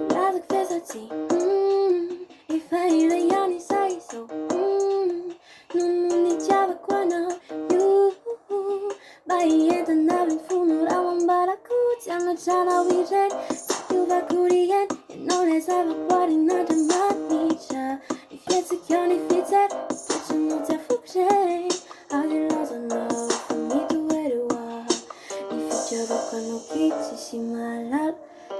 Laat ik vis zien. Ik fijn dat jij niet zei zo. Nu moet niet jou kwaad you. Bij de naam voel nu rawan barakut. Jangan cara wijen. You va kurien. En nou les hebben body naar de matnicha. Ik weet ze kan niet fietsen. Dat je moet er fukje. Als je los en love. Van niet hoe er was. Ik vind je ook aan ook iets. Si malal.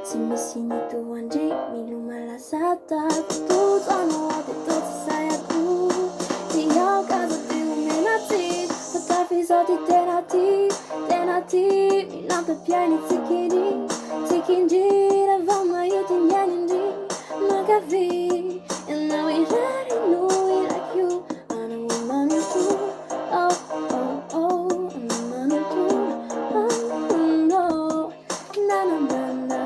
Si me sini tu anje milu malasata Tout ono de tot sayaku Ti yo kazo te umenati Potafi zoti tenati Milan pe piani tikindi Ravama yuti nyanindi Magavi And now we ready know we like you And I'm a man too Oh oh oh I'm a man too Oh no Na na na na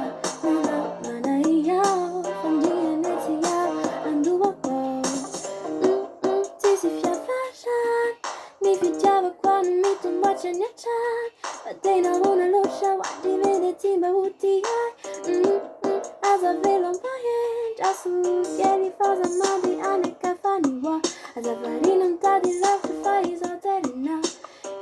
Dina una luce, guardi vedeti bevuti As a velo paien, già su chiedi cosa mandi a ne cafani wa As a vari non ta di love to fai isoterina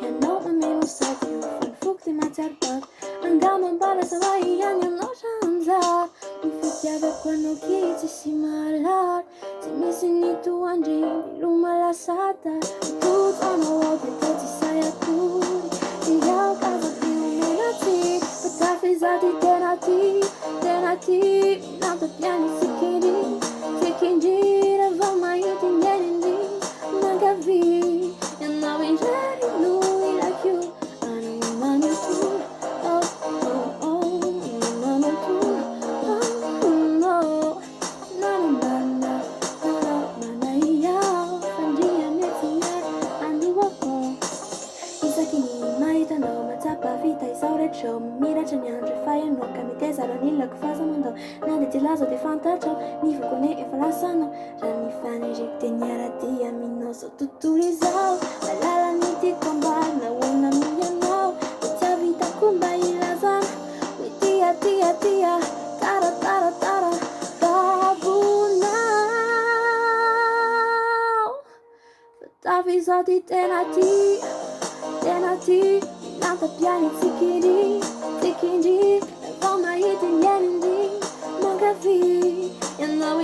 E no me mi musta più, fan fukti ma terpat Andiamo in balla se vai anni no shanza Mi fichia da quando chi ci si malar Se mi sini tu angi, mi luma la sata Tu sono volte che ci sai a curi Ti ho casa di umenati Potafi zati tenati Nato piani sikindi Ravama yuti nyenindi Magavi And now we ready know we like you And I'm a man too Oh oh oh I'm a man too Oh no Na na na na na iya Fandia netia Andu wako Isakini maita no matapa vita isaure ciò Mira c'è neanche fai e non camite sarà nilla che fa samando Nade ti laso ti fantacio Ni fukone e falasano Rani fane jikte nyara dia minoso tuturizao Malala niti kombar na una mia now Utia vita kumba ilazan We tia Tara Babu now Potafi zati tenati Nata piani tikindi Ravama yuti nyenindi Magavi And now we